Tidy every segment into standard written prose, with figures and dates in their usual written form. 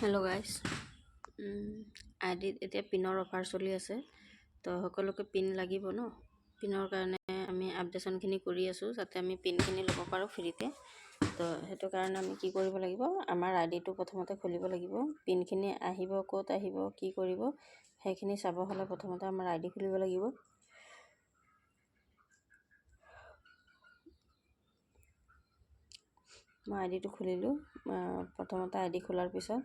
Hello' guys, আইডিত এতিয়া পিনৰ offer চলি আছে। তো সকলোকে পিন লাগিব ন। পিনৰ কাৰণে আমি আপডেশ্যনখিনি কৰি আছোঁ যাতে আমি পিনখিনি ল'ব পাৰোঁ ফ্ৰীতে। তো সেইটো কাৰণে আমি কি কৰিব লাগিব, আমাৰ আইডিটো প্ৰথমতে খুলিব লাগিব। পিনখিনি আহিব, ক'ত আহিব, কি কৰিব, সেইখিনি চাব হ'লে প্ৰথমতে আমাৰ আইডি খুলিব লাগিব। মই আইডিটো খুলিলোঁ। প্ৰথমতে আইডি খোলাৰ পিছত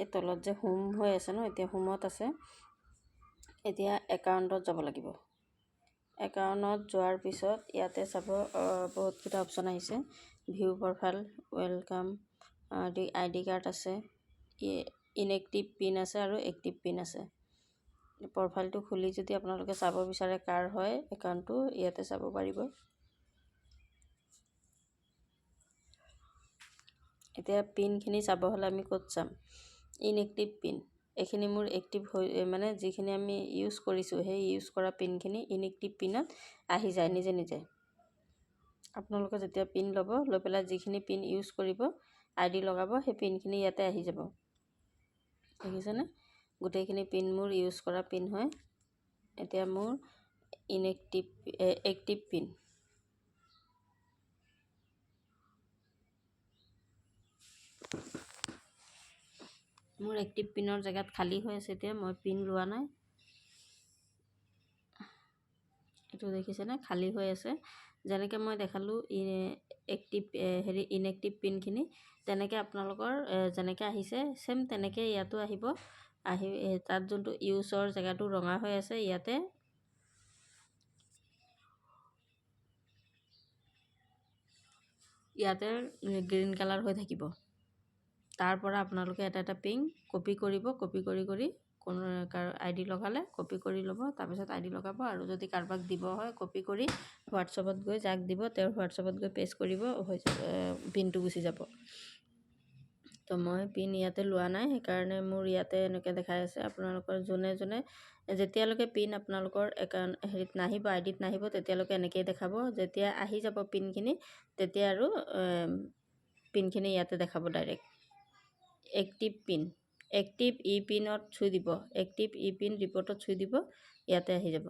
এই তলত যে হোম হৈ আছে ন, এতিয়া হোমত আছে। এতিয়া একাউণ্টত যাব লাগিব। একাউণ্টত যোৱাৰ পিছত ইয়াতে চাব বহুতকেইটা অপশ্যন আহিছে। View profile, welcome, ID card আছে, ইনএক্টিভ পিন আছে আৰু এক্টিভ পিন আছে। প্ৰফাইলটো খুলি যদি আপোনালোকে চাব বিচাৰে কাৰ হয় একাউণ্টটো, ইয়াতে চাব পাৰিব। এতিয়া পিনখিনি চাব হ'লে আমি ক'ত চাম, ইনএক্টিভ পিন। এইখিনি মোৰ এক্টিভ হৈ মানে যিখিনি আমি ইউজ কৰিছোঁ সেই ইউজ কৰা পিনখিনি ইনএক্টিভ পিনত আহি যায় নিজে নিজে। আপোনালোকে যেতিয়া পিন ল'ব, লৈ পেলাই যিখিনি পিন ইউজ কৰিব, আইডি লগাব, সেই পিনখিনি ইয়াতে আহি যাব। দেখিছেনে? গোটেইখিনি পিন মোৰ ইউজ কৰা পিন হয়। এতিয়া মোৰ এক্টিভ পিন। মোৰ এক্টিভ পিনৰ জেগাত খালী হৈ আছে। এতিয়া মই পিন লোৱা নাই। এইটো দেখিছেনে, খালী হৈ আছে। যেনেকৈ মই দেখালোঁ ইনএক্টিভ পিনখিনি, তেনেকৈ আপোনালোকৰ যেনেকৈ আহিছে ছেম তেনেকৈ ইয়াতো আহিব। তাত যোনটো ইউজৰ জেগাটো ৰঙা হৈ আছে, ইয়াতে গ্ৰীণ কালাৰ হৈ থাকিব। তাৰ পৰা আপোনালোকে এটা এটা পিন কপি কৰিব। কপি কৰি কোনো আইডি লগালে কপি কৰি ল'ব, তাৰপিছত আইডি লগাব। আৰু যদি কাৰোবাক দিব হয়, কপি কৰি হোৱাটছএপত গৈ যাক দিব তেওঁৰ হোৱাটছএপত গৈ পেষ্ট কৰিব, পিনটো গুচি যাব। তো মই পিন ইয়াতে লোৱা নাই, সেইকাৰণে মোৰ ইয়াতে এনেকৈ দেখাই আছে। আপোনালোকৰ যোনে যেতিয়ালৈকে পিন আপোনালোকৰ হেৰিত নাহিব, আইডিত নাহিব, তেতিয়ালৈকে এনেকৈয়ে দেখাব। যেতিয়া আহি যাব পিনখিনি, তেতিয়া আৰু পিনখিনি ইয়াতে দেখাব ডাইৰেক্ট। এক্টিভ পিন, এক্টিভ ই পিনত চুই দিব, এক্টিভ ই পিন ৰিপৰ্টত চুই দিব, ইয়াতে আহি যাব।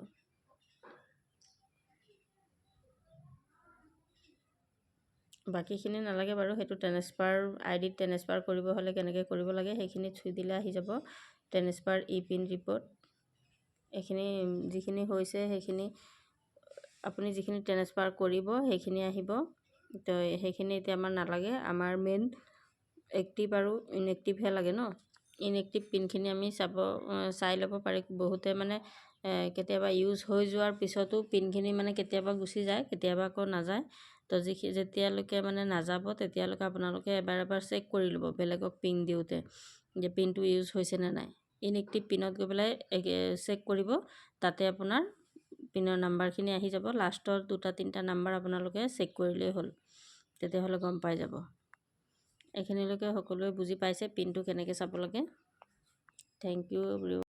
বাকীখিনি নালাগে বাৰু, সেইটো আইডিত ট্ৰেন্সফাৰ কৰিব হ'লে কেনেকৈ কৰিব লাগে সেইখিনিত চুই দিলে আহি যাব। ট্ৰেন্সফাৰ ই পিন ৰিপৰ্ট, এইখিনি যিখিনি হৈছে সেইখিনি আপুনি যিখিনি ট্ৰেন্সফাৰ কৰিব সেইখিনি আহিব। তো সেইখিনি এতিয়া আমাৰ নালাগে, আমাৰ মেইন এক্টিভ আৰু ইনএক্টিভহে লাগে ন। ইনএক্টিভ পিনখিনি আমি চাই ল'ব পাৰি। বহুতে মানে কেতিয়াবা ইউজ হৈ যোৱাৰ পিছতো পিনখিনি মানে কেতিয়াবা গুচি যায়, কেতিয়াবা আকৌ নাযায়। তো যেতিয়ালৈকে মানে নাযাব তেতিয়ালৈকে আপোনালোকে এবাৰ চেক কৰি ল'ব বেলেগক পিন দিওঁতে, যে পিনটো ইউজ হৈছেনে নাই। ইনএক্টিভ পিনত গৈ পেলাই চেক কৰিব, তাতে আপোনাৰ পিনৰ নাম্বাৰখিনি আহি যাব। লাষ্টৰ 2-3টা নাম্বাৰ আপোনালোকে চেক কৰিলেই হ'ল, তেতিয়াহ'লে গম পাই যাব। এইখিনিলৈকে সকলোৱে বুজি পাইছে পিনটো কেনেকৈ চাব লাগে। Thank you everyone.